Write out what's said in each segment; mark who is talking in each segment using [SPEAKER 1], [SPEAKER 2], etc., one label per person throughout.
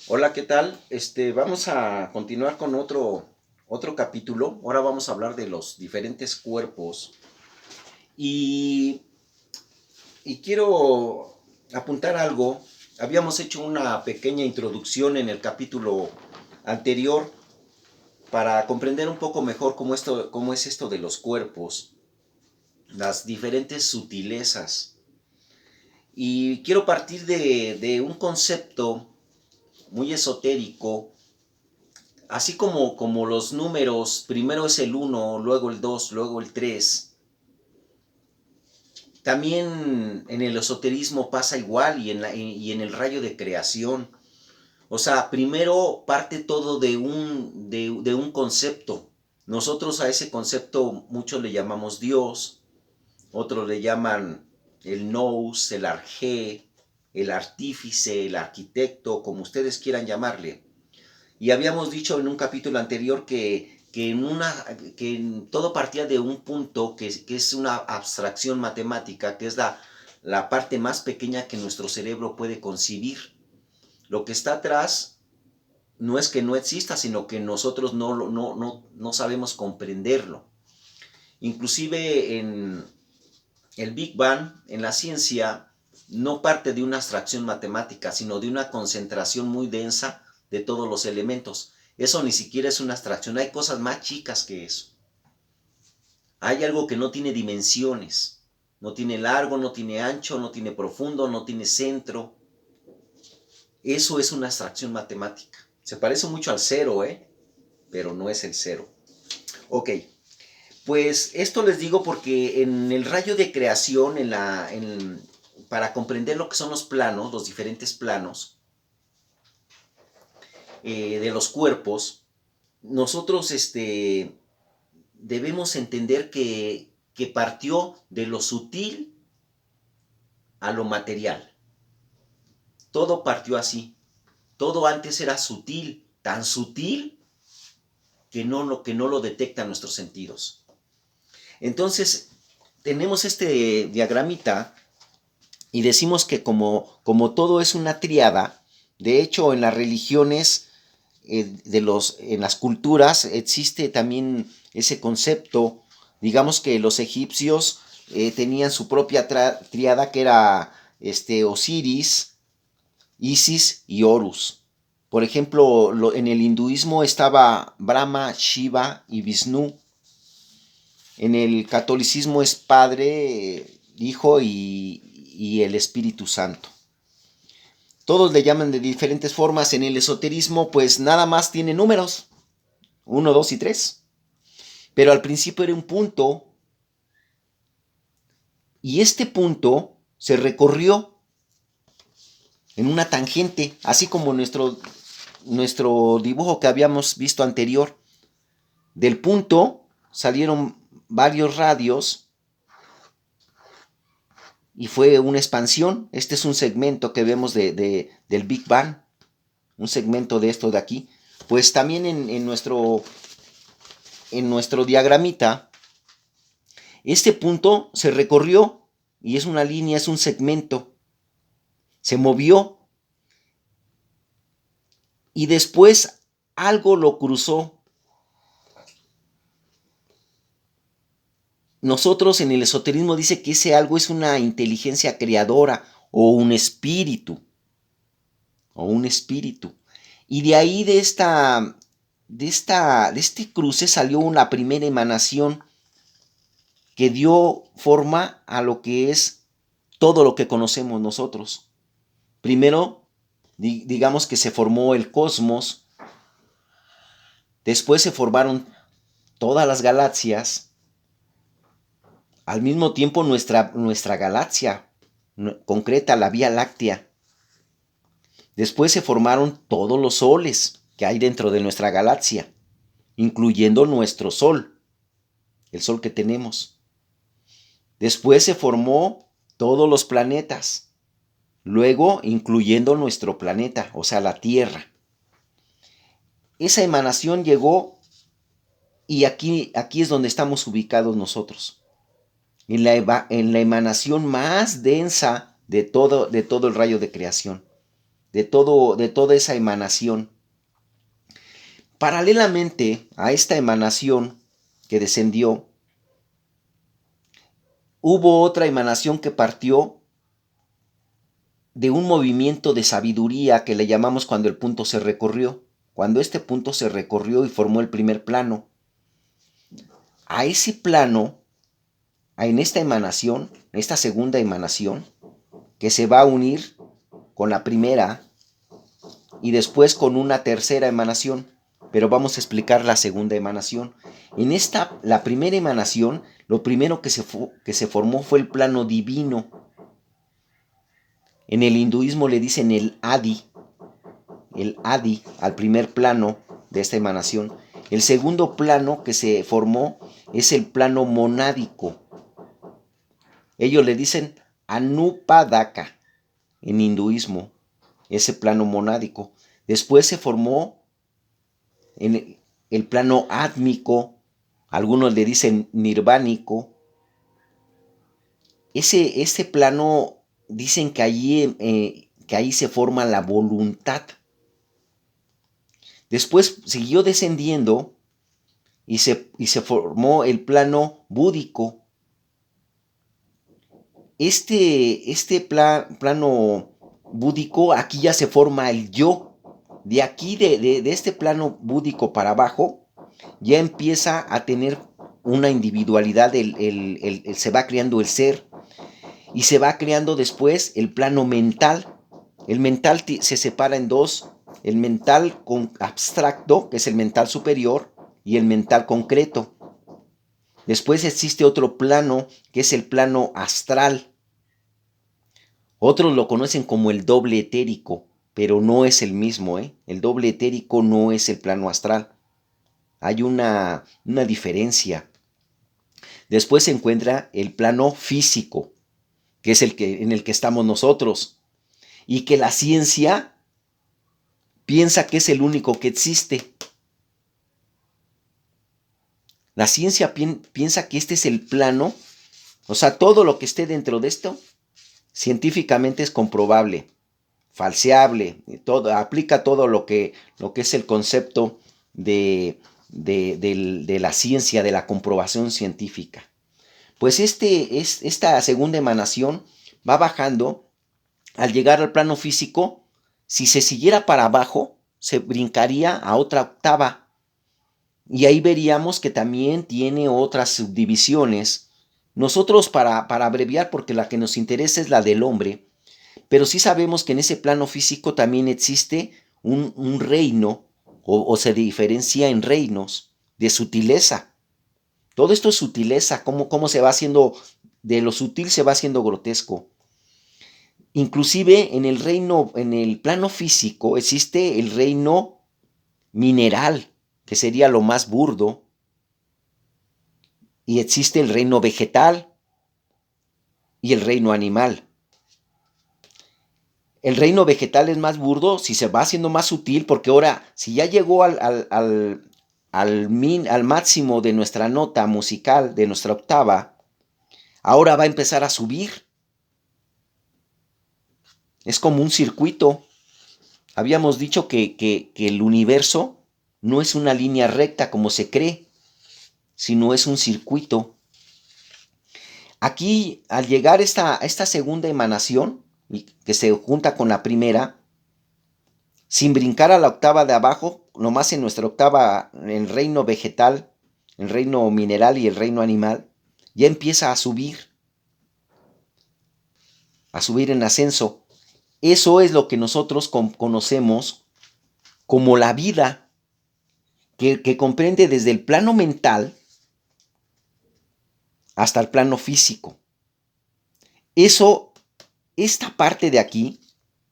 [SPEAKER 1] Hola, ¿qué tal? Vamos a continuar con otro capítulo. Ahora vamos a hablar de los diferentes cuerpos y, y quiero apuntar algo. Habíamos hecho una pequeña introducción en el capítulo anterior para comprender un poco mejor cómo es esto de los cuerpos, las diferentes sutilezas. Y quiero partir de un concepto muy esotérico. Así como los números, primero es el uno, luego el 2, luego el 3. También en el esoterismo pasa igual y en el rayo de creación. O sea, primero parte todo de un concepto. Nosotros a ese concepto muchos le llamamos Dios, otros le llaman el nous, el arjé, el artífice, el arquitecto, como ustedes quieran llamarle. Y habíamos dicho en un capítulo anterior que todo partía de un punto que es una abstracción matemática, que es la parte más pequeña que nuestro cerebro puede concebir. Lo que está atrás no es que no exista, sino que nosotros no sabemos comprenderlo. Inclusive en el Big Bang, en la ciencia, no parte de una abstracción matemática, sino de una concentración muy densa de todos los elementos. Eso ni siquiera es una abstracción, hay cosas más chicas que eso. Hay algo que no tiene dimensiones, no tiene largo, no tiene ancho, no tiene profundo, no tiene centro. Eso es una abstracción matemática. Se parece mucho al cero, pero no es el cero. Ok, pues esto les digo porque en el rayo de creación, para comprender lo que son los planos, los diferentes planos de los cuerpos, nosotros debemos entender que partió de lo sutil a lo material. Todo partió así. Todo antes era sutil, tan sutil que no lo detectan nuestros sentidos. Entonces, tenemos este diagramita y decimos que como todo es una tríada, de hecho en las religiones, en las culturas, existe también ese concepto. Digamos que los egipcios tenían su propia tríada que era Osiris, Isis y Horus. Por ejemplo, en el hinduismo estaba Brahma, Shiva y Vishnu. En el catolicismo es Padre, Hijo y el Espíritu Santo. Todos le llaman de diferentes formas. En el esoterismo, pues nada más tiene números: uno, 2 y 3. Pero al principio era un punto. Y este punto se recorrió en una tangente, así como nuestro dibujo que habíamos visto anterior. Del punto salieron varios radios y fue una expansión. Este es un segmento que vemos del Big Bang, un segmento de esto de aquí. Pues también en nuestro diagramita, este punto se recorrió y es una línea, es un segmento. Se movió y después algo lo cruzó. Nosotros en el esoterismo dice que ese algo es una inteligencia creadora o un espíritu. O un espíritu. Y de ahí de este cruce salió una primera emanación que dio forma a lo que es todo lo que conocemos nosotros. Primero, digamos que se formó el cosmos, después se formaron todas las galaxias, al mismo tiempo nuestra galaxia concreta, la Vía Láctea. Después se formaron todos los soles que hay dentro de nuestra galaxia, incluyendo nuestro Sol, el Sol que tenemos. Después se formó todos los planetas, luego incluyendo nuestro planeta, o sea, la Tierra. Esa emanación llegó y aquí es donde estamos ubicados nosotros, en la emanación más densa de todo el rayo de creación. de toda esa emanación. Paralelamente a esta emanación que descendió, hubo otra emanación que partió de un movimiento de sabiduría que le llamamos cuando el punto se recorrió. Cuando este punto se recorrió y formó el primer plano. A ese plano, en esta emanación, esta segunda emanación, que se va a unir con la primera y después con una tercera emanación, pero vamos a explicar la segunda emanación. La primera emanación, lo primero que se formó fue el plano divino. En el hinduismo le dicen el Adi al primer plano de esta emanación. El segundo plano que se formó es el plano monádico. Ellos le dicen Anupadaka en hinduismo, ese plano monádico. Después se formó en el plano átmico, algunos le dicen nirvánico. Ese plano dicen que ahí se forma la voluntad. Después siguió descendiendo y se formó el plano búdico. Este plano búdico, aquí ya se forma el yo. De aquí, de este plano búdico para abajo, ya empieza a tener una individualidad, se va creando el ser, y se va creando después el plano mental. El mental se separa en dos, el mental abstracto, que es el mental superior, y el mental concreto. Después existe otro plano, que es el plano astral. Otros lo conocen como el doble etérico, pero no es el mismo, ¿eh? El doble etérico no es el plano astral. Hay una diferencia. Después se encuentra el plano físico, que es en el que estamos nosotros, y que la ciencia piensa que es el único que existe. La ciencia piensa que este es el plano, o sea, todo lo que esté dentro de esto, científicamente es comprobable, falseable, aplica todo lo que es el concepto de la ciencia, de la comprobación científica. Pues esta segunda emanación va bajando. Al llegar al plano físico, si se siguiera para abajo, se brincaría a otra octava. Y ahí veríamos que también tiene otras subdivisiones. Nosotros, para abreviar, porque la que nos interesa es la del hombre, pero sí sabemos que en ese plano físico también existe un reino, o se diferencia en reinos de sutileza. Todo esto es sutileza, cómo se va haciendo, de lo sutil se va haciendo grotesco. Inclusive en el plano físico existe el reino mineral, que sería lo más burdo, y existe el reino vegetal y el reino animal. El reino vegetal es más burdo si se va haciendo más sutil, porque ahora, si ya llegó al máximo de nuestra nota musical, de nuestra octava, ahora va a empezar a subir. Es como un circuito. Habíamos dicho que el universo no es una línea recta como se cree, sino es un circuito. Aquí, al llegar esta segunda emanación, que se junta con la primera, sin brincar a la octava de abajo, nomás en nuestra octava, en el reino vegetal, el reino mineral y el reino animal, ya empieza a subir en ascenso. Eso es lo que nosotros conocemos como la vida, que comprende desde el plano mental hasta el plano físico. Esta parte de aquí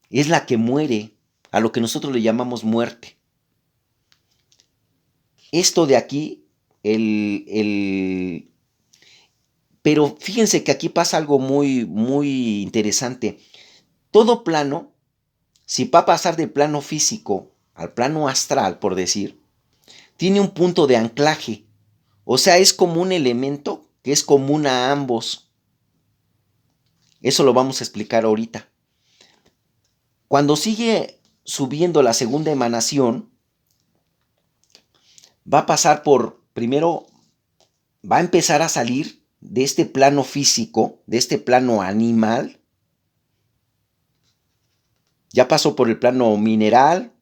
[SPEAKER 1] es la que muere, a lo que nosotros le llamamos muerte. Esto de aquí, pero fíjense que aquí pasa algo muy, muy interesante. Todo plano, si va a pasar del plano físico al plano astral, por decir, tiene un punto de anclaje. O sea, es como un elemento que es común a ambos. Eso lo vamos a explicar ahorita. Cuando sigue subiendo la segunda emanación, va a pasar por, primero, va a empezar a salir de este plano físico, de este plano animal. Ya pasó por el plano mineral,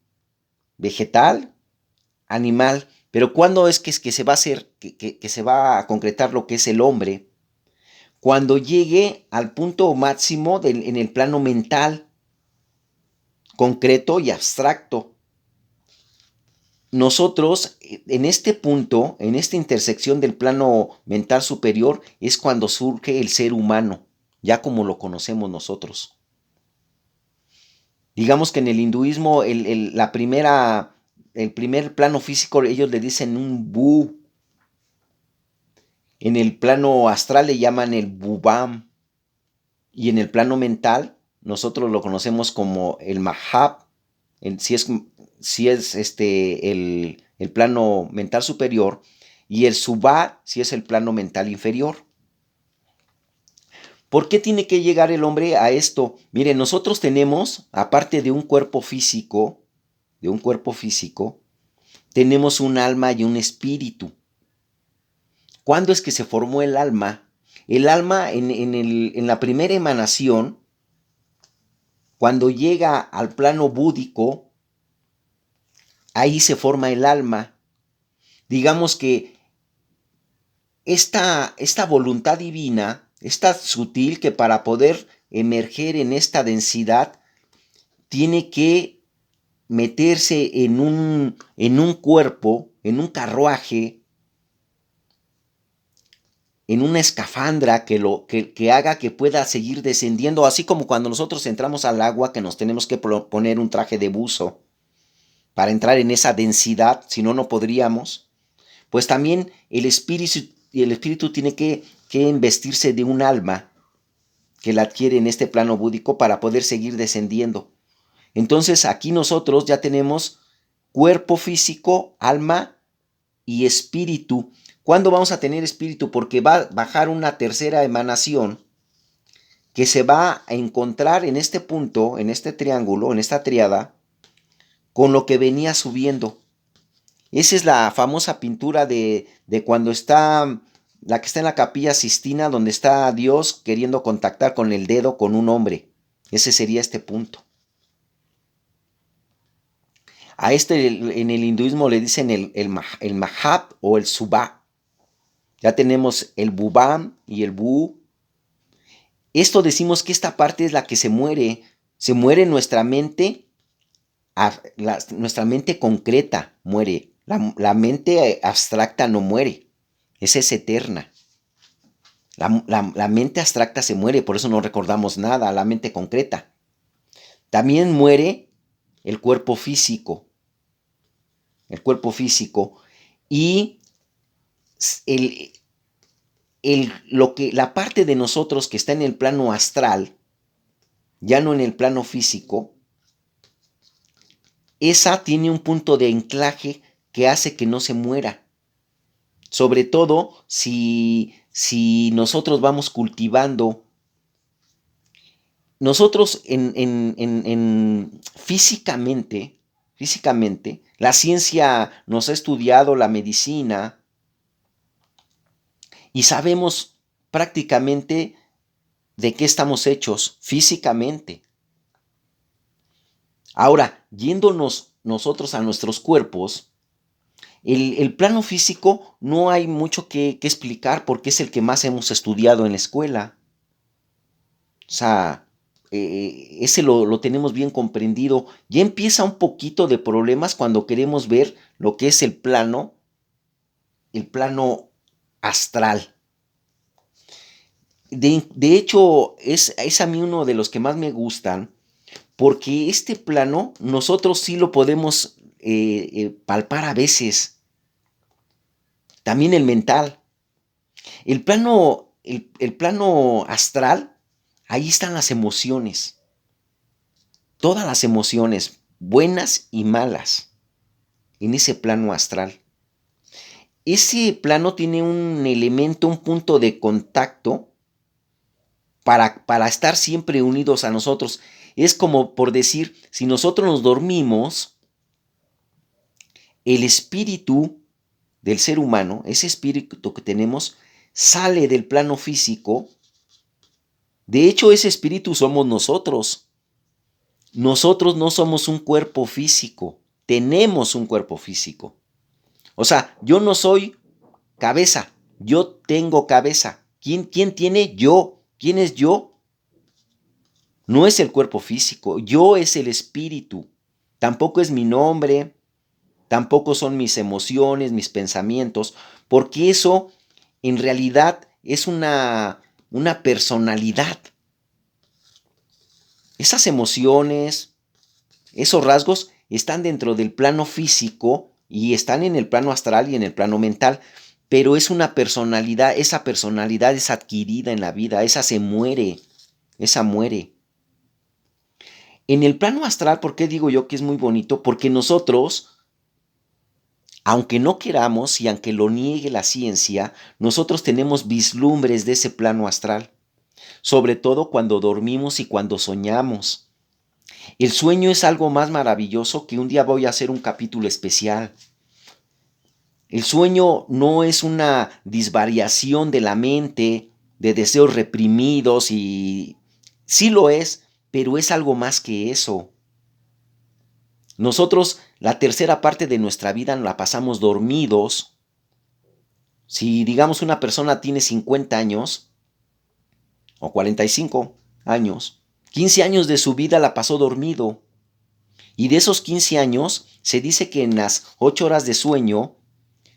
[SPEAKER 1] vegetal, animal. Pero ¿cuándo es que se va a hacer, que se va a concretar lo que es el hombre? Cuando llegue al punto máximo en el plano mental, concreto y abstracto. Nosotros, en este punto, en esta intersección del plano mental superior, es cuando surge el ser humano, ya como lo conocemos nosotros. Digamos que en el hinduismo, el primer plano físico, ellos le dicen un bu. En el plano astral le llaman el bubam. Y en el plano mental, nosotros lo conocemos como el mahab. Si es el plano mental superior, y el subá si es el plano mental inferior. ¿Por qué tiene que llegar el hombre a esto? Miren, nosotros tenemos, aparte de un cuerpo físico, tenemos un alma y un espíritu. ¿Cuándo es que se formó el alma? El alma en la primera emanación, cuando llega al plano búdico, ahí se forma el alma. Digamos que esta voluntad divina es tan sutil que para poder emerger en esta densidad tiene que meterse en un cuerpo, en un carruaje, en una escafandra que haga que pueda seguir descendiendo, así como cuando nosotros entramos al agua que nos tenemos que poner un traje de buzo para entrar en esa densidad, si no, no podríamos. Pues también el espíritu tiene que investirse de un alma que la adquiere en este plano búdico para poder seguir descendiendo. Entonces aquí nosotros ya tenemos cuerpo físico, alma y espíritu. ¿Cuándo vamos a tener espíritu? Porque va a bajar una tercera emanación que se va a encontrar en este punto, en este triángulo, en esta triada, con lo que venía subiendo. Esa es la famosa pintura de cuando está, la que está en la Capilla Sistina, donde está Dios queriendo contactar con el dedo con un hombre. Ese sería este punto. A este en el hinduismo le dicen el mahab o el subá. Ya tenemos el bubam y el bu. Esto decimos que esta parte es la que se muere. Se muere nuestra mente, nuestra mente concreta muere. La mente abstracta no muere. Esa es eterna. La mente abstracta se muere, por eso no recordamos nada, la mente concreta. También muere el cuerpo físico. El cuerpo físico. Y la parte de nosotros que está en el plano astral, ya no en el plano físico, esa tiene un punto de anclaje que hace que no se muera. Sobre todo si nosotros vamos cultivando. Nosotros físicamente, la ciencia nos ha estudiado la medicina y sabemos prácticamente de qué estamos hechos físicamente. Ahora, yéndonos nosotros a nuestros cuerpos, el plano físico no hay mucho que explicar porque es el que más hemos estudiado en la escuela. O sea, ese lo tenemos bien comprendido. Ya empieza un poquito de problemas cuando queremos ver lo que es el plano astral. De hecho, es a mí uno de los que más me gustan, porque este plano nosotros sí lo podemos palpar a veces. También el mental. El plano astral, ahí están las emociones. Todas las emociones, buenas y malas, en ese plano astral. Ese plano tiene un elemento, un punto de contacto para estar siempre unidos a nosotros. Es como por decir, si nosotros nos dormimos, el espíritu del ser humano, ese espíritu que tenemos, sale del plano físico. De hecho, ese espíritu somos nosotros. Nosotros no somos un cuerpo físico, tenemos un cuerpo físico. O sea, yo no soy cabeza, yo tengo cabeza. ¿Quién tiene? Yo. ¿Quién es yo? No es el cuerpo físico, yo es el espíritu. Tampoco es mi nombre, tampoco son mis emociones, mis pensamientos, porque eso en realidad es una personalidad. Esas emociones, esos rasgos están dentro del plano físico y están en el plano astral y en el plano mental, pero es una personalidad, esa personalidad es adquirida en la vida, esa se muere, esa muere. En el plano astral, ¿por qué digo yo que es muy bonito? Porque nosotros, aunque no queramos y aunque lo niegue la ciencia, nosotros tenemos vislumbres de ese plano astral, sobre todo cuando dormimos y cuando soñamos. El sueño es algo más maravilloso que un día voy a hacer un capítulo especial. El sueño no es una disvariación de la mente, de deseos reprimidos y sí lo es, pero es algo más que eso. Nosotros la tercera parte de nuestra vida la pasamos dormidos. Si digamos una persona tiene 50 años o 45 años, 15 años de su vida la pasó dormido. Y de esos 15 años se dice que en las 8 horas de sueño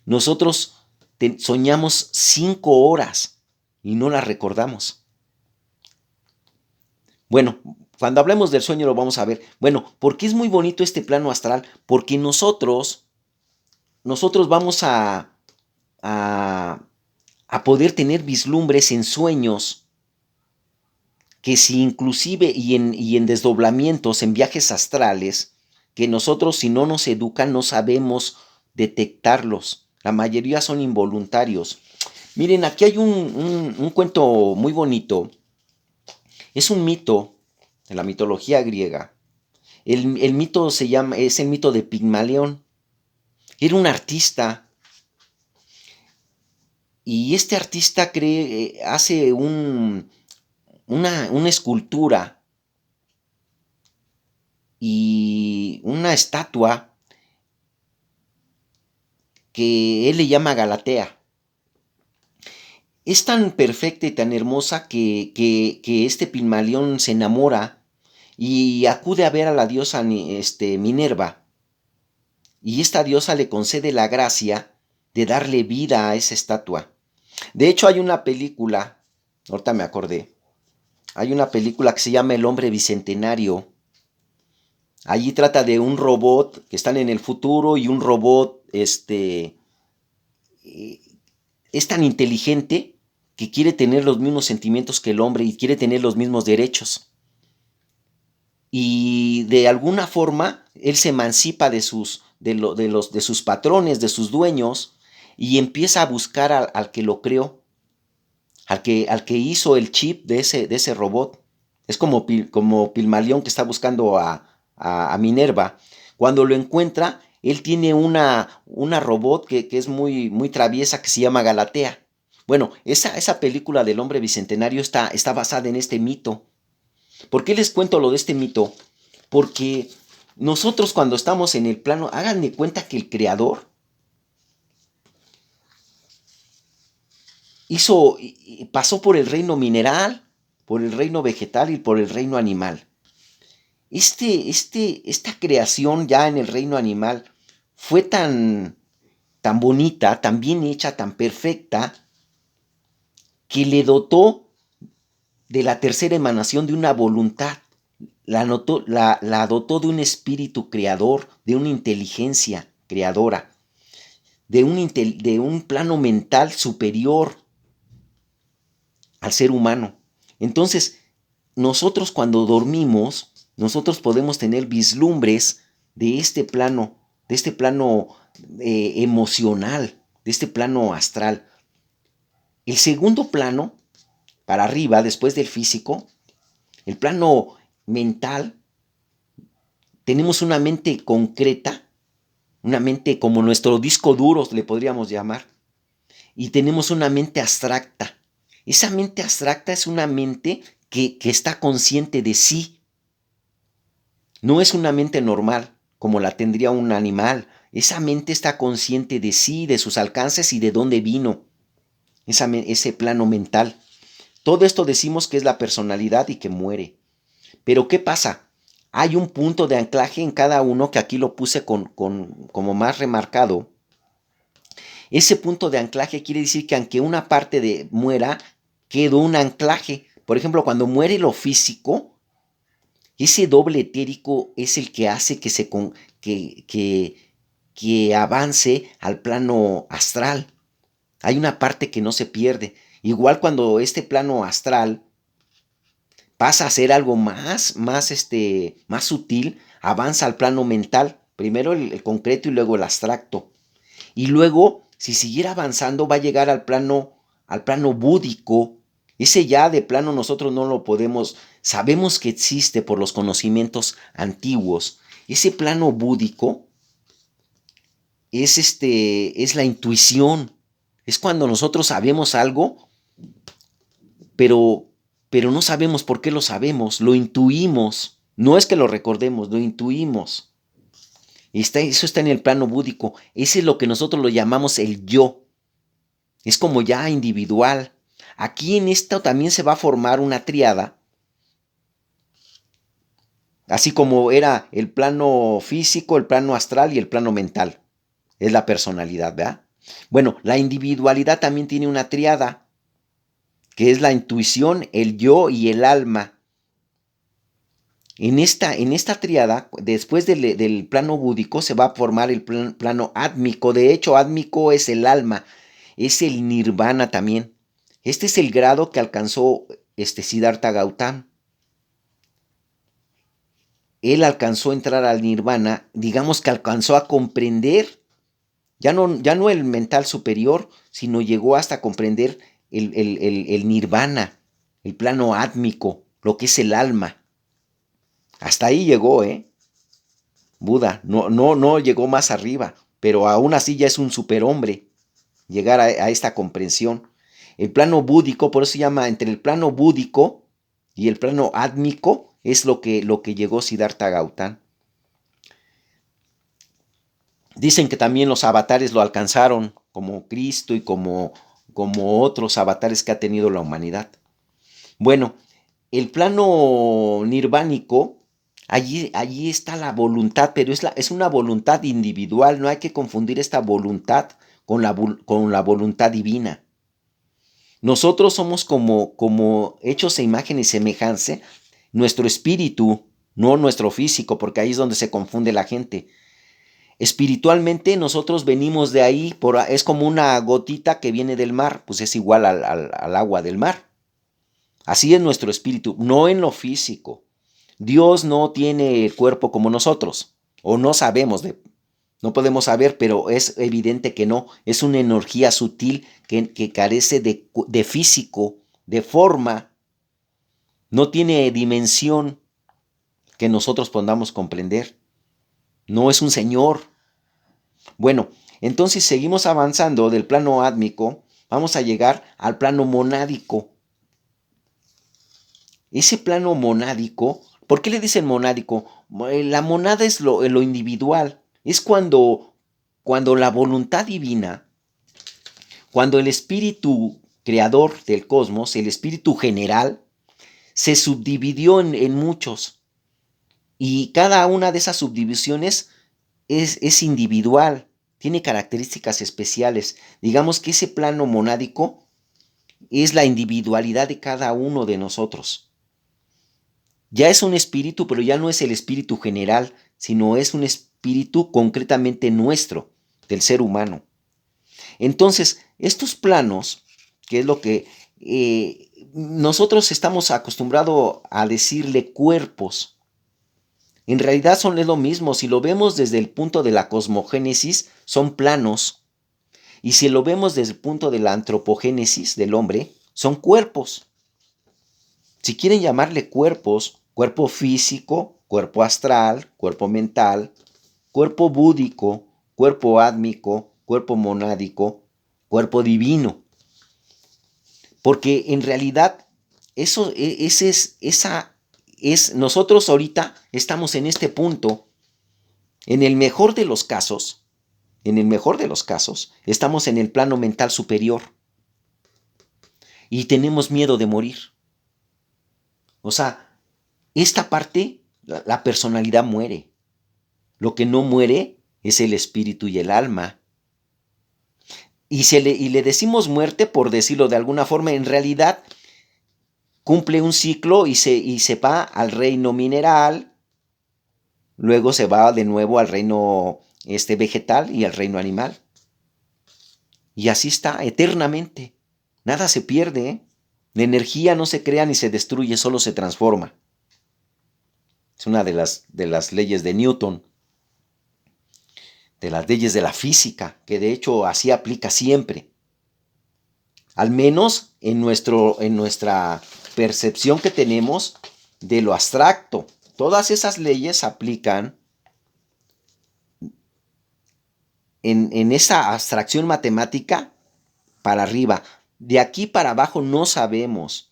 [SPEAKER 1] nosotros soñamos 5 horas y no las recordamos. Bueno, cuando hablemos del sueño lo vamos a ver. Bueno, ¿por qué es muy bonito este plano astral? Porque nosotros vamos a, a poder tener vislumbres en sueños que si inclusive y en desdoblamientos, en viajes astrales, que nosotros si no nos educan no sabemos detectarlos. La mayoría son involuntarios. Miren, aquí hay un cuento muy bonito. Es un mito de la mitología griega. El mito es el mito de Pigmalión. Era un artista y este artista hace una escultura y una estatua que él le llama Galatea. Es tan perfecta y tan hermosa que este Pigmalión se enamora y acude a ver a la diosa Minerva. Y esta diosa le concede la gracia de darle vida a esa estatua. De hecho, hay una película, ahorita me acordé, hay una película que se llama El hombre bicentenario. Allí trata de un robot que están en el futuro y un robot es tan inteligente que quiere tener los mismos sentimientos que el hombre y quiere tener los mismos derechos. Y de alguna forma él se emancipa de sus patrones, de sus dueños, y empieza a buscar al que lo creó, al que hizo el chip de ese robot. Es como Pigmalión que está buscando a Minerva. Cuando lo encuentra, él tiene una robot que es muy traviesa que se llama Galatea. Bueno, esa película del hombre bicentenario está basada en este mito. ¿Por qué les cuento lo de este mito? Porque nosotros cuando estamos en el plano, hagan de cuenta que el creador pasó por el reino mineral, por el reino vegetal y por el reino animal. Esta creación ya en el reino animal fue tan bonita, tan bien hecha, tan perfecta, que le dotó de la tercera emanación de una voluntad. La dotó de un espíritu creador, de una inteligencia creadora, de un plano mental superior al ser humano. Entonces, nosotros cuando dormimos, nosotros podemos tener vislumbres de este plano emocional, de este plano astral. El segundo plano, para arriba, después del físico, el plano mental, tenemos una mente concreta, una mente como nuestro disco duro, le podríamos llamar, y tenemos una mente abstracta. Esa mente abstracta es una mente que está consciente de sí. No es una mente normal, como la tendría un animal. Esa mente está consciente de sí, de sus alcances y de dónde vino. Ese plano mental. Todo esto decimos que es la personalidad y que muere. Pero ¿qué pasa? Hay un punto de anclaje en cada uno que aquí lo puse como más remarcado. Ese punto de anclaje quiere decir que aunque una parte muera, quedó un anclaje. Por ejemplo, cuando muere lo físico, ese doble etérico es el que hace que avance al plano astral. Hay una parte que no se pierde. Igual cuando este plano astral pasa a ser algo más sutil, avanza al plano mental. Primero el concreto y luego el abstracto. Y luego, si siguiera avanzando, va a llegar al plano búdico. Ese ya de plano nosotros no lo podemos, sabemos que existe por los conocimientos antiguos. Ese plano búdico es la intuición. Es cuando nosotros sabemos algo, pero no sabemos por qué lo sabemos, lo intuimos. No es que lo recordemos, lo intuimos. Eso está en el plano búdico. Ese es lo que nosotros lo llamamos el yo. Es como ya individual. Aquí en esto también se va a formar una tríada. Así como era el plano físico, el plano astral y el plano mental. Es la personalidad, ¿verdad? Bueno, la individualidad también tiene una tríada, que es la intuición, el yo y el alma. En esta tríada, después del plano búdico, se va a formar el plano átmico. De hecho, átmico es el alma, es el nirvana también. Este es el grado que alcanzó Siddhartha Gautama. Él alcanzó a entrar al nirvana, digamos que alcanzó a comprender, ya no el mental superior, sino llegó hasta comprender el nirvana, el plano átmico, lo que es el alma. Hasta ahí llegó, Buda, no llegó más arriba, pero aún así ya es un superhombre llegar a esta comprensión. El plano búdico, por eso se llama entre el plano búdico y el plano átmico, es lo que llegó Siddhartha Gautama. Dicen que también los avatares lo alcanzaron, como Cristo y como otros avatares que ha tenido la humanidad. Bueno, el plano nirvánico, allí está la voluntad, pero es una voluntad individual. No hay que confundir esta voluntad con la voluntad divina. Nosotros somos como hechos a imagen y semejanza, nuestro espíritu, no nuestro físico, porque ahí es donde se confunde la gente. Espiritualmente nosotros venimos de ahí, es como una gotita que viene del mar, pues es igual al agua del mar. Así es nuestro espíritu, no en lo físico. Dios no tiene el cuerpo como nosotros, o no sabemos, no podemos saber, pero es evidente que no. Es una energía sutil que carece de físico, de forma, no tiene dimensión que nosotros podamos comprender. No es un señor. Bueno, entonces seguimos avanzando del plano átmico, vamos a llegar al plano monádico. Ese plano monádico, ¿por qué le dicen monádico? La monada es lo individual, es cuando la voluntad divina, cuando el espíritu creador del cosmos, el espíritu general, se subdividió en muchos. Y cada una de esas subdivisiones es individual, tiene características especiales. Digamos que ese plano monádico es la individualidad de cada uno de nosotros. Ya es un espíritu, pero ya no es el espíritu general, sino es un espíritu concretamente nuestro, del ser humano. Entonces, estos planos, que es lo que nosotros estamos acostumbrados a decirle cuerpos, en realidad es lo mismo. Si lo vemos desde el punto de la cosmogénesis, son planos. Y si lo vemos desde el punto de la antropogénesis del hombre, son cuerpos. Si quieren llamarle cuerpos, cuerpo físico, cuerpo astral, cuerpo mental, cuerpo búdico, cuerpo átmico, cuerpo monádico, cuerpo divino. Porque en realidad nosotros ahorita estamos en este punto, en el mejor de los casos, estamos en el plano mental superior y tenemos miedo de morir. O sea, esta parte, la personalidad muere. Lo que no muere es el espíritu y el alma. Y le decimos muerte, por decirlo de alguna forma, en realidad cumple un ciclo y se va al reino mineral, luego se va de nuevo al reino vegetal y al reino animal. Y así está, eternamente. Nada se pierde, ¿eh? La energía no se crea ni se destruye, solo se transforma. Es una de las leyes de Newton, de las leyes de la física, que de hecho así aplica siempre. Al menos en nuestra percepción que tenemos de lo abstracto. Todas esas leyes aplican en esa abstracción matemática para arriba. De aquí para abajo no sabemos.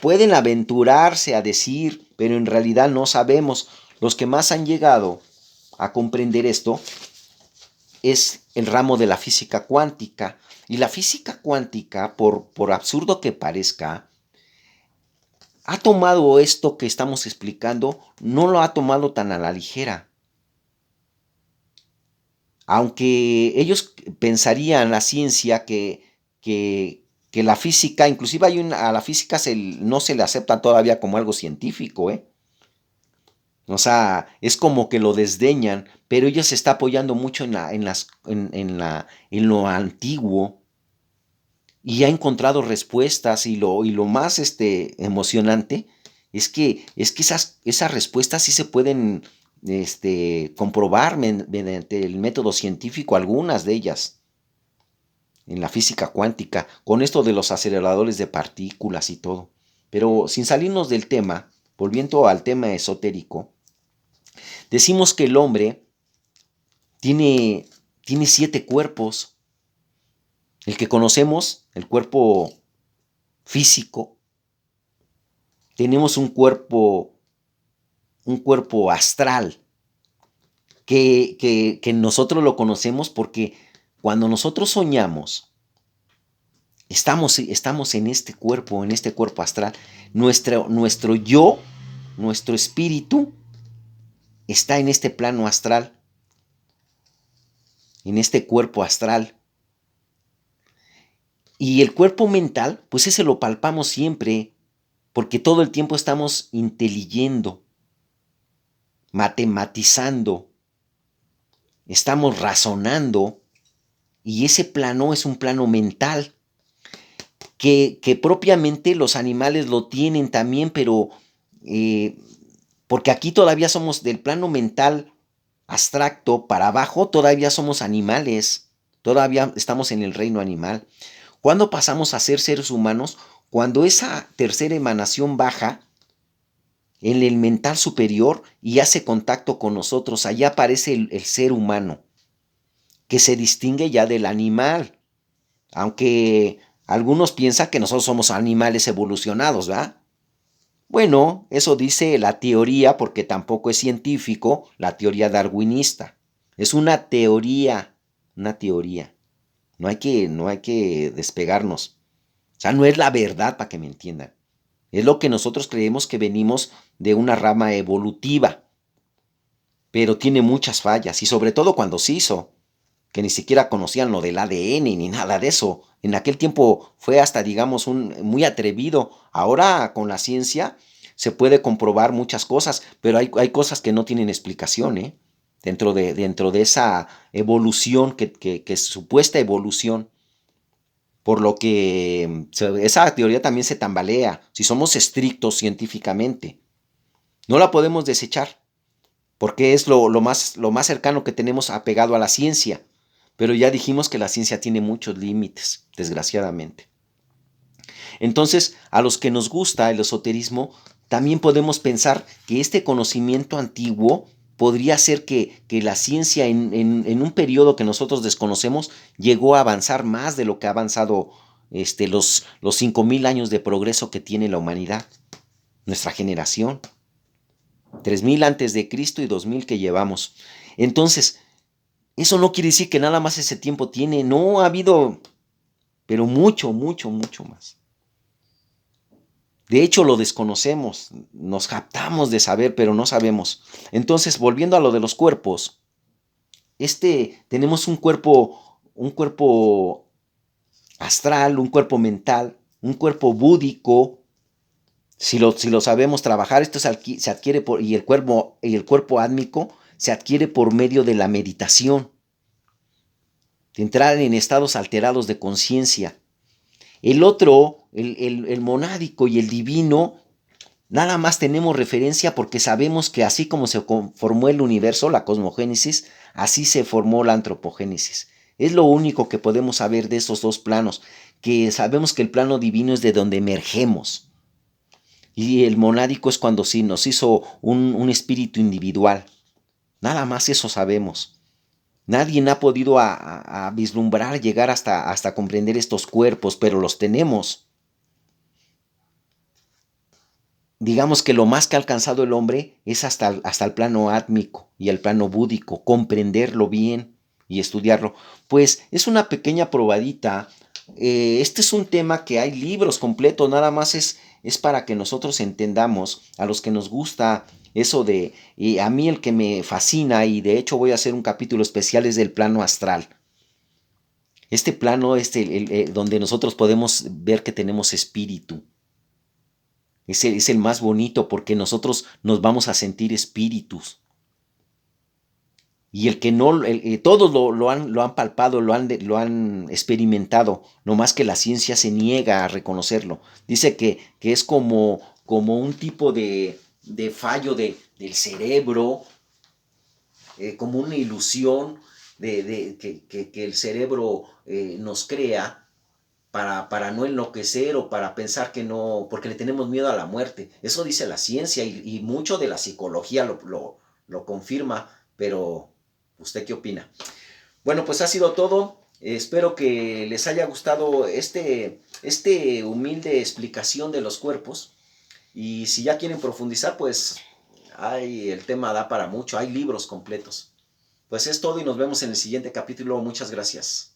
[SPEAKER 1] Pueden aventurarse a decir, pero en realidad no sabemos. Los que más han llegado a comprender esto es el ramo de la física cuántica. Y la física cuántica, por absurdo que parezca, ha tomado esto que estamos explicando, no lo ha tomado tan a la ligera. Aunque ellos pensarían, la ciencia, que la física, inclusive a la física no se le acepta todavía como algo científico, ¿eh? O sea, es como que lo desdeñan, pero ella se está apoyando mucho en lo antiguo y ha encontrado respuestas y lo más emocionante es que esas respuestas sí se pueden comprobar mediante el método científico, algunas de ellas en la física cuántica, con esto de los aceleradores de partículas y todo. Pero sin salirnos del tema, volviendo al tema esotérico, decimos que el hombre tiene 7 cuerpos. El que conocemos, el cuerpo físico, tenemos un cuerpo astral, que nosotros lo conocemos porque cuando nosotros soñamos, estamos en este cuerpo astral. Nuestro yo, nuestro espíritu, está en este plano astral, en este cuerpo astral. Y el cuerpo mental, pues ese lo palpamos siempre, porque todo el tiempo estamos inteligiendo, matematizando, estamos razonando, y ese plano es un plano mental, que propiamente los animales lo tienen también, pero porque aquí todavía somos del plano mental abstracto para abajo, todavía somos animales, todavía estamos en el reino animal. ¿Cuándo pasamos a ser seres humanos? Cuando esa tercera emanación baja en el mental superior y hace contacto con nosotros, allá aparece el ser humano, que se distingue ya del animal. Aunque algunos piensan que nosotros somos animales evolucionados, ¿verdad? Bueno, eso dice la teoría, porque tampoco es científico, la teoría darwinista. Es una teoría, una teoría. No hay que despegarnos. O sea, no es la verdad, para que me entiendan. Es lo que nosotros creemos, que venimos de una rama evolutiva. Pero tiene muchas fallas, y sobre todo cuando se hizo, que ni siquiera conocían lo del ADN ni nada de eso. En aquel tiempo fue hasta, digamos, muy atrevido. Ahora con la ciencia se puede comprobar muchas cosas, pero hay cosas que no tienen explicación, ¿eh? Dentro de esa evolución, que es supuesta evolución. Por lo que esa teoría también se tambalea, si somos estrictos científicamente. No la podemos desechar, porque es lo más cercano que tenemos apegado a la ciencia. Pero ya dijimos que la ciencia tiene muchos límites, desgraciadamente. Entonces, a los que nos gusta el esoterismo, también podemos pensar que este conocimiento antiguo podría ser que la ciencia en un periodo que nosotros desconocemos llegó a avanzar más de lo que ha avanzado los 5.000 años de progreso que tiene la humanidad, nuestra generación. 3.000 antes de Cristo y 2.000 que llevamos. Entonces, eso no quiere decir que nada más ese tiempo tiene, no ha habido, pero mucho, mucho, mucho más. De hecho, lo desconocemos, nos captamos de saber, pero no sabemos. Entonces, volviendo a lo de los cuerpos, tenemos un cuerpo astral, un cuerpo mental, un cuerpo búdico. Si lo sabemos trabajar, esto se adquiere y el cuerpo átmico se adquiere por medio de la meditación, de entrar en estados alterados de conciencia. El otro, el monádico y el divino, nada más tenemos referencia porque sabemos que así como se formó el universo, la cosmogénesis, así se formó la antropogénesis. Es lo único que podemos saber de esos dos planos, que sabemos que el plano divino es de donde emergemos. Y el monádico es cuando sí nos hizo un espíritu individual. Nada más eso sabemos. Nadie ha podido a vislumbrar, llegar hasta comprender estos cuerpos, pero los tenemos. Digamos que lo más que ha alcanzado el hombre es hasta el plano átmico y el plano búdico, comprenderlo bien y estudiarlo. Pues es una pequeña probadita. Este es un tema que hay libros completos, nada más es para que nosotros entendamos, a los que nos gusta eso y a mí el que me fascina, y de hecho voy a hacer un capítulo especial, es del plano astral. Este plano es donde nosotros podemos ver que tenemos espíritu. Es el más bonito porque nosotros nos vamos a sentir espíritus. Y el que no, todos lo han palpado, lo han experimentado, no más que la ciencia se niega a reconocerlo. Dice que es como un tipo de fallo del cerebro, como una ilusión que el cerebro nos crea para no enloquecer o para pensar que no, porque le tenemos miedo a la muerte. Eso dice la ciencia y mucho de la psicología lo confirma, pero ¿usted qué opina? Bueno, pues ha sido todo. Espero que les haya gustado este humilde explicación de los cuerpos. Y si ya quieren profundizar, pues el tema da para mucho. Hay libros completos. Pues es todo y nos vemos en el siguiente capítulo. Muchas gracias.